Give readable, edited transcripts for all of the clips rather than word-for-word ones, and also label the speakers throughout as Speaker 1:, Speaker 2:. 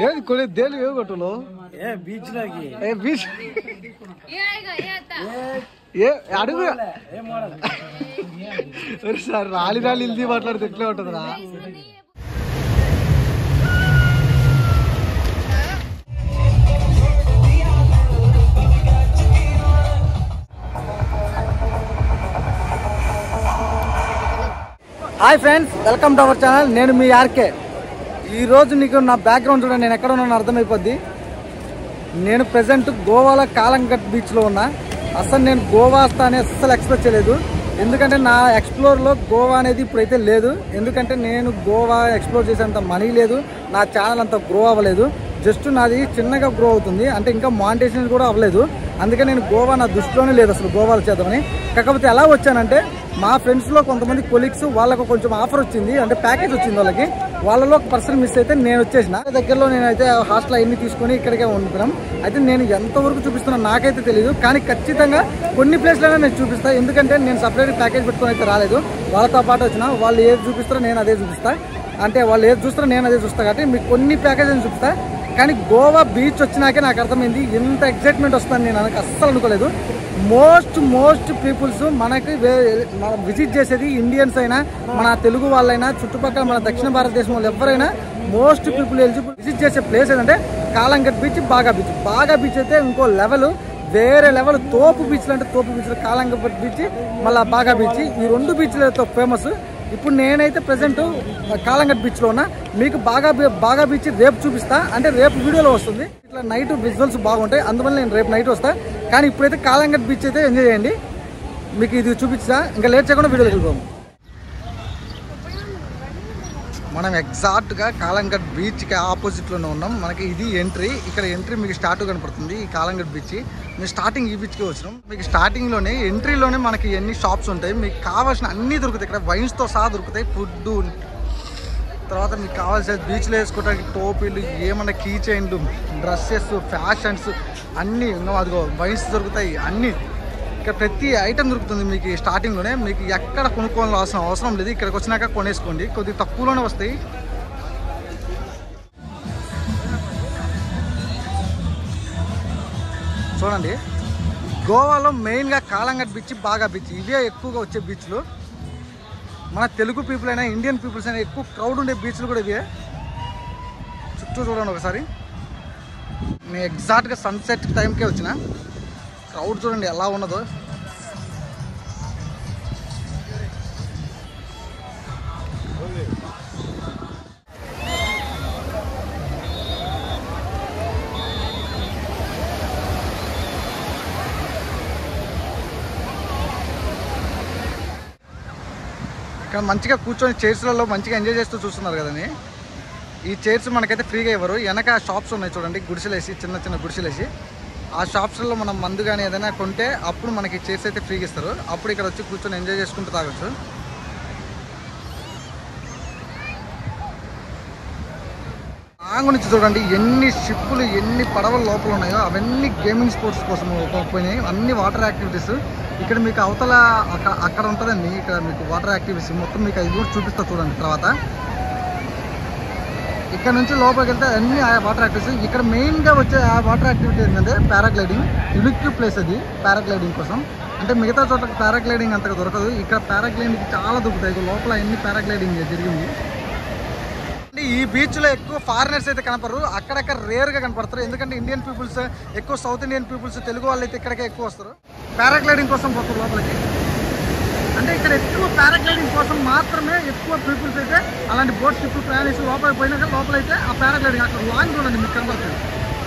Speaker 1: ఏది కొన్ని దేని ఏ కొట్టులో
Speaker 2: బీచ్ లోకి
Speaker 1: బీచ్ ఏ అడుగు సార్ రాలి రాలి హిందీ మాట్లాడితే ఎట్లే ఉంటుందిరా. Hi friends, welcome to our channel. నేను మీ ఆర్కే. ఈరోజు నీకు నా బ్యాక్గ్రౌండ్ చూడండి, నేను ఎక్కడ ఉన్నాను అర్థమైపోద్ది. నేను ప్రెసెంట్ గోవాలో కాలంగట్ బీచ్లో ఉన్నా. అసలు నేను గోవా వస్తానే అస్సలు ఎక్స్పెక్ట్ చేయలేదు. ఎందుకంటే నా ఎక్స్ప్లోర్లో గోవా అనేది ఇప్పుడైతే లేదు. ఎందుకంటే నేను గోవా ఎక్స్ప్లోర్ చేసేంత మనీ లేదు, నా ఛానల్ అంత గ్రో అవ్వలేదు. జస్ట్ నాది చిన్నగా గ్రో అవుతుంది, అంటే ఇంకా మానిటైజేషన్ కూడా అవ్వలేదు. అందుకే నేను గోవా నా దృష్టిలోనే లేదు అసలు గోవాలో చేద్దామని. కాకపోతే ఎలా వచ్చానంటే మా ఫ్రెండ్స్లో కొంతమంది కొలీగ్స్ వాళ్ళకు కొంచెం ఆఫర్ వచ్చింది, అంటే ప్యాకేజ్ వచ్చింది వాళ్ళకి. వాళ్ళలో ఒక పర్సన్ మిస్ అయితే నేను వచ్చేసిన దగ్గరలో నేనైతే హాస్టల్ అన్ని తీసుకొని ఇక్కడికే ఉంటున్నాం. అయితే నేను ఎంతవరకు చూపిస్తున్నా నాకైతే తెలియదు, కానీ ఖచ్చితంగా కొన్ని ప్లేస్లైనా నేను చూపిస్తాను. ఎందుకంటే నేను సపరేట్ ప్యాకేజ్ పెట్టుకొని అయితే రాలేదు, వాళ్ళతో పాటు వచ్చిన. వాళ్ళు ఏది చూపిస్తారో నేను అదే చూపిస్తాను, అంటే వాళ్ళు ఏది చూస్తారో నేను అదే చూస్తాను. కాబట్టి మీకు కొన్ని ప్యాకేజ్ అని చూపిస్తాను. కానీ గోవా బీచ్ వచ్చినాకే నాకు అర్థమైంది ఇంత ఎగ్జైట్మెంట్ వస్తుందని నేను అస్సలు అనుకోలేదు. మోస్ట్ పీపుల్స్ మనకి విజిట్ చేసేది ఇండియన్స్ అయినా, మన తెలుగు వాళ్ళైనా, చుట్టుపక్కల మన దక్షిణ భారతదేశం వాళ్ళు ఎవరైనా మోస్ట్ పీపుల్ విజిట్ చేసే ప్లేస్ ఏంటంటే కాలంగట్ బీచ్, బాగా బీచ్. బాగా బీచ్ అయితే ఇంకో లెవెల్, వేరే లెవెల్. తోపు బీచ్లు అంటే తోపు బీచ్లు కాలంగట్ బీచ్, మళ్ళీ బాగా బీచ్. ఈ రెండు బీచ్లతో ఫేమస్. ఇప్పుడు నేనైతే ప్రెసెంట్ కాలంగట్ బీచ్లో ఉన్నా. మీకు బాగా బీచ్ రేపు చూపిస్తా, అంటే రేపు వీడియోలో వస్తుంది. ఇట్లా నైట్ విజువల్స్ బాగుంటాయి, అందువల్ల నేను రేపు నైట్ వస్తా. కానీ ఇప్పుడైతే కాలంగట్ బీచ్ అయితే ఎంజాయ్ చేయండి. మీకు ఇది చూపిస్తా, ఇంకా లేట్ చేయకుండా వీడియోకి వెళ్ళిపోము. మనం ఎగ్జాక్ట్గా కాలంగట్ బీచ్కి ఆపోజిట్లోనే ఉన్నాం. మనకి ఇది ఎంట్రీ. ఇక్కడ ఎంట్రీ మీకు స్టార్ట్ కనపడుతుంది, ఈ కాలంగట్ బీచ్. మేము స్టార్టింగ్ ఈ బీచ్కి వచ్చినాం. మీకు స్టార్టింగ్లోనే ఎంట్రీలోనే మనకి ఎన్ని షాప్స్ ఉంటాయి, మీకు కావాల్సిన అన్నీ దొరుకుతాయి. ఇక్కడ వైన్స్తో సహా దొరుకుతాయి, ఫుడ్, తర్వాత మీకు కావాల్సిన బీచ్లో వేసుకోవడానికి టోపీలు, ఏమన్నా కీ చైన్లు, డ్రెస్సెస్, ఫ్యాషన్స్ అన్నీ. అదిగో వైన్స్ దొరుకుతాయి అన్నీ. ఇక్కడ ప్రతి ఐటమ్ దొరుకుతుంది మీకు స్టార్టింగ్లోనే. మీకు ఎక్కడ కొనుక్కోవాల్సిన అవసరం లేదు, ఇక్కడికి వచ్చినాక కొనేసుకోండి, కొద్దిగా తక్కువలోనే వస్తాయి. చూడండి, గోవాలో మెయిన్గా కాలంగట్ బీచ్, బాగా బీచ్, ఇవే ఎక్కువగా వచ్చే బీచ్లు. మన తెలుగు పీపుల్ అయినా, ఇండియన్ పీపుల్స్ అయినా ఎక్కువ క్రౌడ్ ఉండే బీచ్లు కూడా ఇవే. చుట్టూ చూడండి ఒకసారి. నేను ఎగ్జాక్ట్గా సన్సెట్ టైంకే వచ్చిన. క్రౌడ్ చూడండి ఎలా ఉన్నదో. ఇక్కడ మంచిగా కూర్చొని చైర్స్లలో మంచిగా ఎంజాయ్ చేస్తూ చూస్తున్నారు కదండి. ఈ చైర్స్ మనకైతే ఫ్రీగా ఇవ్వరు. వెనక షాప్స్ ఉన్నాయి చూడండి, గుడిసెలేసి, చిన్న చిన్న గుడిసెలేసి. ఆ షాప్స్లో మనం మందు కానీ ఏదైనా కొంటే అప్పుడు మనకి చైర్స్ అయితే ఫ్రీగా ఇస్తారు. అప్పుడు ఇక్కడ వచ్చి కూర్చొని ఎంజాయ్ చేసుకుంటూ తాగొచ్చు. లాంగ్ నుంచి చూడండి ఎన్ని షిప్పులు, ఎన్ని పడవలు లోపల ఉన్నాయో. అవన్నీ గేమింగ్ స్పోర్ట్స్ కోసం పోయినాయి, అన్ని వాటర్ యాక్టివిటీస్. ఇక్కడ మీకు అవతల అక్కడ ఉంటుందండి, ఇక్కడ మీకు వాటర్ యాక్టివిటీస్ మొత్తం మీకు అది కూడా చూపిస్తా చూడండి తర్వాత. ఇక్కడ నుంచి లోపలికి వెళ్తే అన్ని వాటర్ యాక్టివిటీస్. ఇక్కడ మెయిన్గా వచ్చే వాటర్ యాక్టివిటీ ఏంటంటే పారాగ్లైడింగ్. యునిక్ ప్లేస్ అది పారాగ్లైడింగ్ కోసం. అంటే మిగతా చోట్ల పారాగ్లైడింగ్ అంతగా దొరకదు, ఇక్కడ పారాగ్లైడింగ్ చాలా దొరుకుతాయి. లోపల ఎన్ని పారాగ్లైడింగ్ జరిగింది. ఈ బీచ్లో ఎక్కువ ఫారినర్స్ అయితే కనపడరు, అక్కడక్కడ రేర్గా కనపడతారు. ఎందుకంటే ఇండియన్ పీపుల్స్ ఎక్కువ, సౌత్ ఇండియన్ పీపుల్స్, తెలుగు వాళ్ళు అయితే ఇక్కడికే ఎక్కువ వస్తారు పారాగ్లైడింగ్ కోసం పోతారు లోపలికి. అంటే ఇక్కడ ఎక్కువ పారాగ్లైడింగ్ కోసం మాత్రమే ఎక్కువ పీపుల్స్ అయితే అలాంటి బోట్ షిప్ ప్రయాణిస్తూ లోపలికి పోయినాక లోపలైతే ఆ పారాగ్లైడింగ్ అక్కడ లాంగ్ చూడండి మీకు కనపడుతుంది.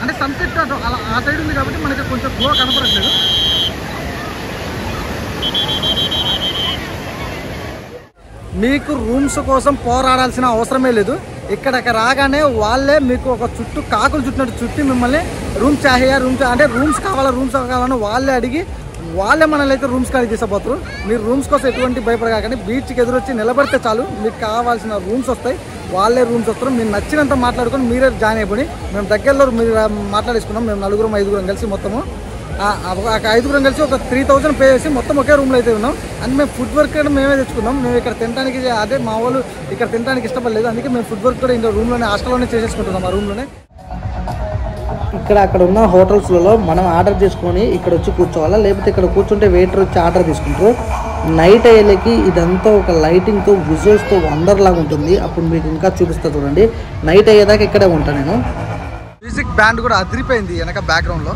Speaker 1: అంటే సన్సెట్ ఆ సైడ్ ఉంది కాబట్టి మనకి కొంచెం గ్లో కనపడట్లేదు. మీకు రూమ్స్ కోసం పోరాడాల్సిన అవసరమే లేదు. ఇక్కడికి రాగానే వాళ్ళే మీకు ఒక చుట్టూ కాకులు చుట్టినట్టు చుట్టి మిమ్మల్ని రూమ్ చాహియా, అంటే రూమ్స్ కావాలని వాళ్ళే అడిగి వాళ్ళే మనల్ని అయితే రూమ్స్ కాడికి తీసుకుపోతారు. మీరు రూమ్స్ కోసం ఎటువంటి భయపడగానే బీచ్కి ఎదురొచ్చి నిలబడితే చాలు, మీకు కావాల్సిన రూమ్స్ వస్తాయి. వాళ్ళే రూమ్స్ వస్తారు. మీరు నచ్చినంత మాట్లాడుకొని మీరే జాయిన్ అయిపోయి. మేము దగ్గరలో మీరు మాట్లాడేసుకున్నాం, మేము 4-5 కలిసి మొత్తము. ఐదుగురం కలిసి ఒక 3000 పే చేసి మొత్తం ఒకే రూమ్లో అయితే ఉన్నాం. అండ్ మేము ఫుడ్ వర్క్ కూడా మేమే తెచ్చుకున్నాం. మేము ఇక్కడ తినడానికి అదే మా వాళ్ళు ఇక్కడ తినడానికి ఇష్టపడలేదు, అందుకే మేము ఫుడ్ వర్క్ కూడా ఇంకా రూమ్లోనే హాస్టల్లోనే చేసేసుకుంటున్నాం ఆ రూమ్లోనే. ఇక్కడ అక్కడ ఉన్న హోటల్స్లలో మనం ఆర్డర్ చేసుకొని ఇక్కడ వచ్చి కూర్చోవాలా, లేకపోతే ఇక్కడ కూర్చుంటే వెయిటర్ వచ్చి ఆర్డర్ తీసుకుంటారు. నైట్ అయ్యేలకి ఇదంతా ఒక లైటింగ్తో విజువల్స్తో వండర్ లాగా ఉంటుంది. అప్పుడు మీకు ఇంకా చూపిస్తా చూడండి. నైట్ అయ్యేదాకా ఇక్కడే ఉంటాను నేను. మ్యూజిక్ బ్యాండ్ కూడా అదిరిపోయింది వెనక బ్యాక్గ్రౌండ్లో.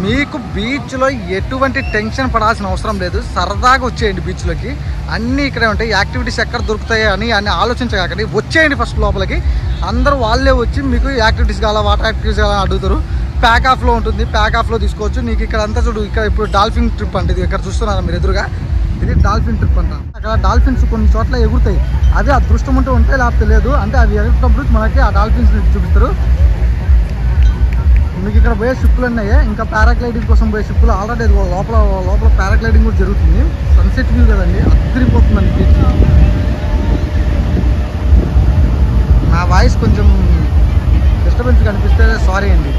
Speaker 1: మీకు బీచ్లో ఎటువంటి టెన్షన్ పడాల్సిన అవసరం లేదు. సరదాగా వచ్చేయండి బీచ్లోకి, అన్నీ ఇక్కడే ఉంటాయి. యాక్టివిటీస్ ఎక్కడ దొరుకుతాయి అని ఆలోచించకండి, వచ్చేయండి ఫస్ట్ లోపలికి. అందరూ వాళ్ళే వచ్చి మీకు యాక్టివిటీస్ కావాలా, వాటర్ యాక్టివిటీస్ కావాలని అడుగుతారు. ప్యాక్ ఆఫ్లో ఉంటుంది, ప్యాక్ ఆఫ్లో తీసుకోవచ్చు. నీకు ఇక్కడ అంతా చూడు, ఇక్కడ ఇప్పుడు డాల్ఫిన్ ట్రిప్ అంటే ఇది ఇక్కడ చూస్తున్నారా మీరు ఎదురుగా, ఇది డాల్ఫిన్ ట్రిప్ అంట. అక్కడ డాల్ఫిన్స్ కొన్ని చోట్ల ఎగురుతాయి, అదే అదృష్టం ఉంటే ఉంటే లేకపోతే లేదు. అంటే అవి ఎగురుతున్నప్పుడు మనకి ఆ డాల్ఫిన్స్ చూపిస్తారు. మీకు ఇక్కడ పోయే షిప్పులు ఉన్నాయి, ఇంకా పారాగ్లైడింగ్ కోసం పోయే షిప్పులు ఆల్రెడీ లోపల పారాగ్లైడింగ్ కూడా జరుగుతుంది. సన్సెట్ వ్యూ కదండి, అదిరిపోతుందండి బీచ్. నా వాయిస్ కొంచెం డిస్టర్బెన్స్ కనిపిస్తే సారీ అండి.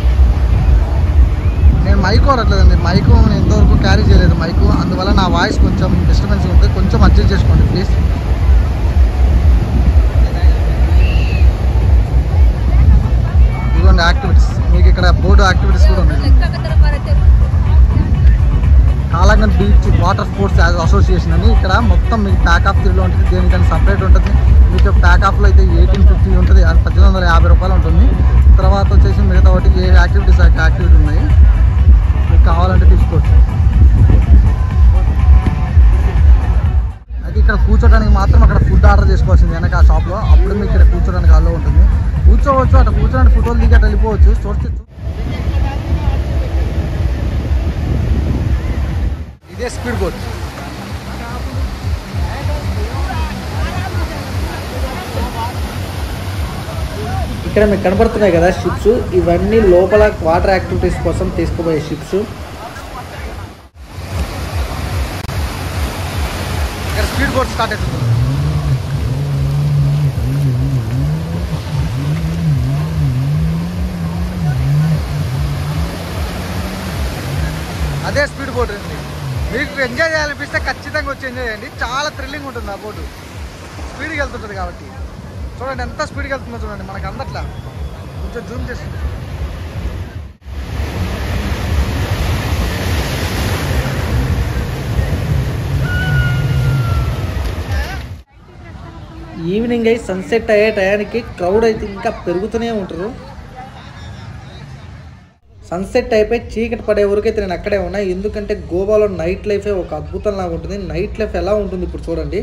Speaker 1: నేను మైక్ వాడట్లేదండి, మైక్ నేను ఇంతవరకు క్యారీ చేయలేదు మైక్, అందువల్ల నా వాయిస్ కొంచెం డిస్టర్బెన్స్ ఉంటుంది, కొంచెం అడ్జస్ట్ చేసుకోండి ప్లీజ్. ఇదిగోండి యాక్టివిటీస్, మీకు ఇక్కడ బోర్డు యాక్టివిటీస్ కూడా ఉన్నాయి. కాలాగన్ బీచ్ వాటర్ స్పోర్ట్స్ అసోసియేషన్ అని ఇక్కడ మొత్తం మీకు ప్యాక్ ఆఫ్ 3లో ఉంటుంది, దేనికని సపరేట్ ఉంటుంది. మీకు ప్యాక్ ఆఫ్లో అయితే 1850 ఉంటుంది, అది 1850 రూపాయలు ఉంటుంది. తర్వాత వచ్చేసి మిగతా ఒకటి ఏ యాక్టివిటీస్ యాక్టివిటీ ఉన్నాయి, మీకు కావాలంటే తీసుకోవచ్చు. అయితే ఇక్కడ కూర్చోడానికి మాత్రం అక్కడ ఫుడ్ ఆర్డర్ చేసుకోవాల్సింది వెనక ఆ షాప్లో, అప్పుడు మీకు ఇక్కడ కూర్చోడానికి అల్లో ఉంటుంది. కూర్చోవచ్చు, అక్కడ కూర్చోడానికి ఫోటోలు దిగి అట్లా వెళ్ళిపోవచ్చు. చూస్తే ఇదే స్పీడ్ బోట్. ఇక్కడ మీకు కనబడుతున్నాయి కదా షిప్స్, ఇవన్నీ లోపల వాటర్ యాక్టివిటీస్ కోసం తీసుకుపోయే షిప్స్. ఇక్కడ స్పీడ్ బోట్ స్టార్ట్ అవుతుంది. అదే స్పీడ్ బోట్ అండి. మీకు ఎంజాయ్ చేయాలనిపిస్తే ఖచ్చితంగా వచ్చి ఎంజాయ్ చేయండి, చాలా థ్రిల్లింగ్ ఉంటుంది ఆ బోటు. స్పీడ్కి వెళ్తుంటుంది కాబట్టి చూడండి ఎంత స్పీడ్కి వెళ్తుందో చూడండి, మనకు అందట్లా. కొంచెం జూమ్ చేసి ఈవినింగ్ అయ్యి సన్సెట్ అయ్యే టయానికి క్రౌడ్ అయితే ఇంకా పెరుగుతూనే ఉంటారు. సన్సెట్ అయిపోయి చీకటి పడే వరకైతే నేను అక్కడే ఉన్నా, ఎందుకంటే గోవాలో నైట్ లైఫే ఒక అద్భుతంలాగా ఉంటుంది. నైట్ లైఫ్ ఎలా ఉంటుంది ఇప్పుడు చూడండి.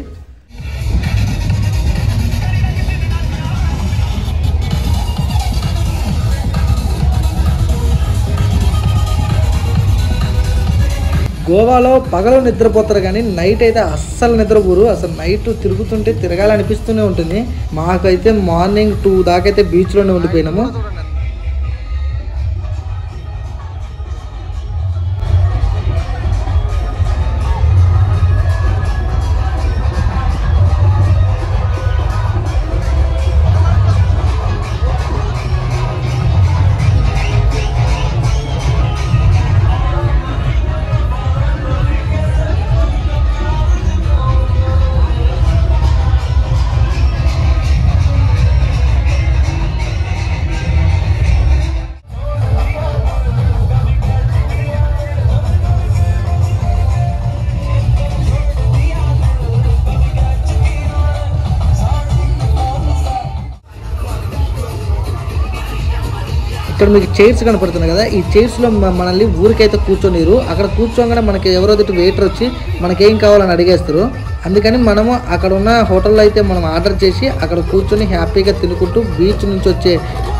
Speaker 1: గోవాలో పగలు నిద్రపోతారు కానీ నైట్ అయితే అస్సలు నిద్రపోరు. అసలు నైట్ తిరుగుతుంటే తిరగాలనిపిస్తూనే ఉంటుంది. మాకైతే మార్నింగ్ 2 దాకా అయితే బీచ్లోనే ఉండిపోయినాము. ఇక్కడ మీకు చైర్స్ కనపడుతున్నాయి కదా, ఈ చైర్స్లో మనల్ని ఊరికైతే కూర్చోనిరు. అక్కడ కూర్చోగానే మనకి ఎవరో వెయిటర్ వచ్చి మనకేం కావాలని అడిగేస్తారు. అందుకని మనము అక్కడ ఉన్న హోటల్లో అయితే మనం ఆర్డర్ చేసి అక్కడ కూర్చొని హ్యాపీగా తినుకుంటూ బీచ్ నుంచి వచ్చే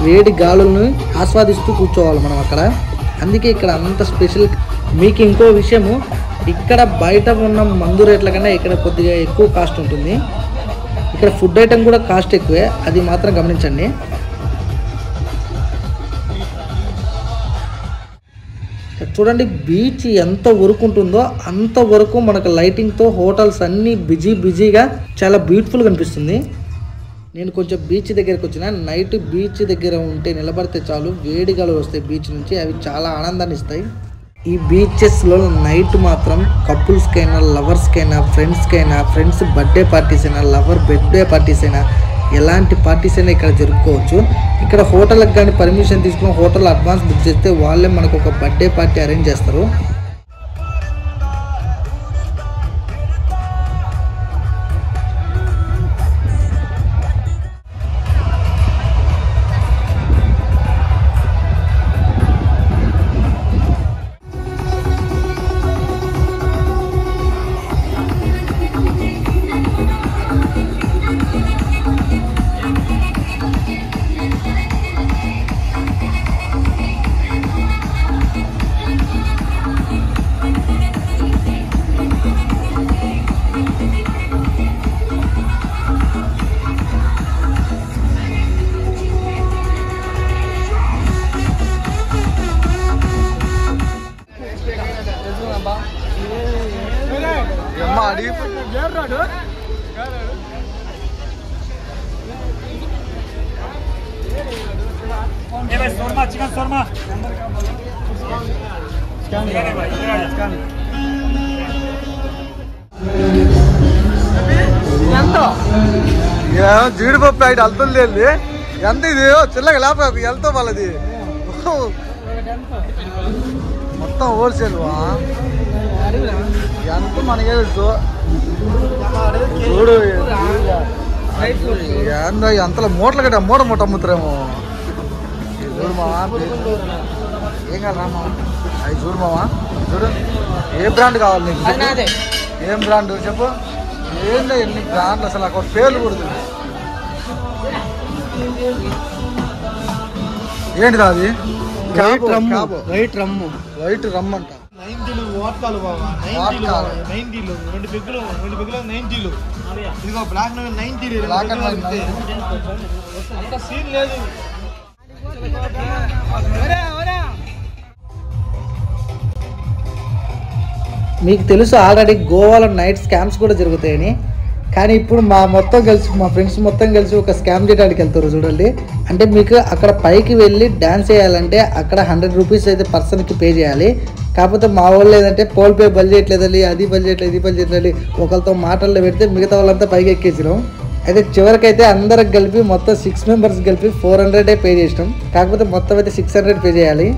Speaker 1: వేడి గాలులను ఆస్వాదిస్తూ కూర్చోవాలి మనం అక్కడ. అందుకే ఇక్కడ అంత స్పెషల్. మీకు ఇంకో విషయము, ఇక్కడ బయట ఉన్న మందు రేట్ల కన్నా ఇక్కడ కొద్దిగా ఎక్కువ కాస్ట్ ఉంటుంది. ఇక్కడ ఫుడ్ ఐటమ్ కూడా కాస్ట్ ఎక్కువే, అది మాత్రం గమనించండి. చూడండి బీచ్ ఎంత వరకు ఉంటుందో అంతవరకు మనకు లైటింగ్తో హోటల్స్ అన్నీ బిజీగా చాలా బ్యూటిఫుల్గా కనిపిస్తుంది. నేను కొంచెం బీచ్ దగ్గరికి వచ్చిన, నైట్ బీచ్ దగ్గర ఉంటే నిలబడితే చాలు వేడిగాలు వస్తాయి బీచ్ నుంచి, అవి చాలా ఆనందాన్ని ఇస్తాయి. ఈ బీచెస్లో నైట్ మాత్రం కపుల్స్కైనా లవర్స్కైనా ఫ్రెండ్స్ బర్త్డే పార్టీస్ అయినా లవర్ బర్త్డే పార్టీస్ అయినా ఎలాంటి పార్టీస్ అయినా ఇక్కడ జరుపుకోవచ్చు. ఇక్కడ హోటల్కి కానీ పర్మిషన్ తీసుకుని హోటల్ అడ్వాన్స్ బుక్ చేస్తే వాళ్ళే మనకు ఒక బర్త్డే పార్టీ అరేంజ్ చేస్తారు.
Speaker 2: चिकन शोरमा
Speaker 1: జీడిపప్పు ప్యాకెట్ అల్తుంది ఎంత ఇది చిల్లగా లేకపోతే వెళ్తాం వాళ్ళది మొత్తం హోల్సేల్ ఎంత మనకే చూడు అంతలో మూటలు కట్ట మూట అమ్ముతారేమో. చూడు మావా ఏం కాదు రామా అవి చూడు మావా చూడు ఏ బ్రాండ్ కావాలి నీకు ఏం బ్రాండ్ చెప్పు ఏందో ఎన్ని బ్రాండ్లు అసలు అక్కడ పేర్లు కూడదు ఏంటిది అది వైట్ రమ్ అంట
Speaker 2: 90 వాట్కాలు బాబా 90 రెండు పెగ్గులు 90 ఇదిగో బ్లాక్ 90
Speaker 1: బ్లాక్ అండ్ వైట్
Speaker 2: అంత సీన్ లేదు.
Speaker 1: మీకు తెలుసు ఆల్రెడీ గోవాలో నైట్ స్కామ్స్ కూడా జరుగుతాయని, కానీ ఇప్పుడు మా ఫ్రెండ్స్ మొత్తం కలిసి ఒక స్కామ్ చేయడానికి వెళ్తారు చూడండి. అంటే మీకు అక్కడ పైకి వెళ్ళి డ్యాన్స్ చేయాలంటే అక్కడ 100 రూపీస్ అయితే పర్సన్కి పే చేయాలి. కాకపోతే మా వాళ్ళు ఏదంటే ఫోన్పే బలి చేయట్లేదండి, అది బలి చేయట్లేదు, ఇది బలి చేయట్లేదు, ఒకరితో మాటల్లో పెడితే మిగతా వాళ్ళంతా పైకి ఎక్కేసినాం. అయితే చివరికైతే అందరికి కలిపి మొత్తం 6 మెంబర్స్ కలిపి 400 పే చేసినాం. కాకపోతే మొత్తం అయితే 600 పే చేయాలి.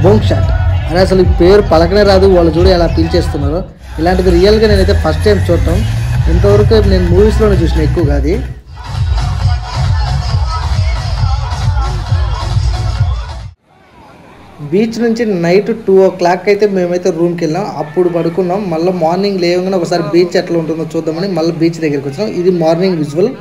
Speaker 1: బోంగ్ షాట్ అని అసలు ఈ పేరు పలకనే రాదు, వాళ్ళు చూడ ఎలా పిలిచేస్తున్నారు. ఇలాంటిది రియల్గా నేనైతే ఫస్ట్ టైం చూడటం. ఇంతవరకు నేను మూవీస్లోనే చూసిన ఎక్కువగా. అది బీచ్ నుంచి నైట్ 2 o'clock అయితే మేమైతే రూమ్కి వెళ్ళాం. అప్పుడు పడుకున్నాం. మళ్ళీ మార్నింగ్ లేవగానే ఒకసారి బీచ్ ఎట్లా ఉంటుందో చూద్దామని మళ్ళీ బీచ్ దగ్గరికి వచ్చాం. ఇది మార్నింగ్ విజువల్.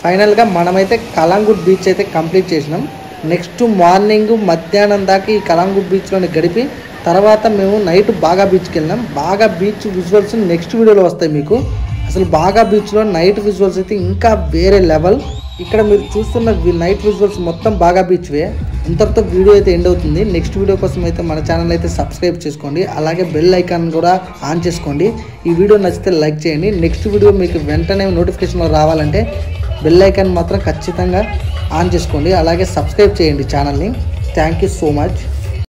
Speaker 1: ఫైనల్గా మనమైతే కలాంగుట్ బీచ్ అయితే కంప్లీట్ చేసినాం. నెక్స్ట్ మార్నింగ్ మధ్యాహ్నం దాకా ఈ కలంగుట్ బీచ్లోనే గడిపి తర్వాత మేము నైట్ బాగా బీచ్కి వెళ్ళాం. బాగా బీచ్ విజువల్స్ నెక్స్ట్ వీడియోలో వస్తాయి మీకు. అసలు బాగా బీచ్లో నైట్ విజువల్స్ అయితే ఇంకా వేరే లెవెల్. ఇక్కడ మీరు చూస్తున్న నైట్ విజువల్స్ మొత్తం బాగా బీచ్వే. ఇంతటితో వీడియో అయితే ఎండ్ అవుతుంది. నెక్స్ట్ వీడియో కోసం అయితే మన ఛానల్ అయితే సబ్స్క్రైబ్ చేసుకోండి, అలాగే బెల్ ఐకాన్ కూడా ఆన్ చేసుకోండి. ఈ వీడియో నచ్చితే లైక్ చేయండి. నెక్స్ట్ వీడియో మీకు వెంటనే నోటిఫికేషన్లో రావాలంటే బెల్ ఐకాన్ మాత్రం ఖచ్చితంగా ఆన్ చేసుకోండి, అలాగే సబ్స్క్రైబ్ చేయండి ఛానల్ని. Thank you so much.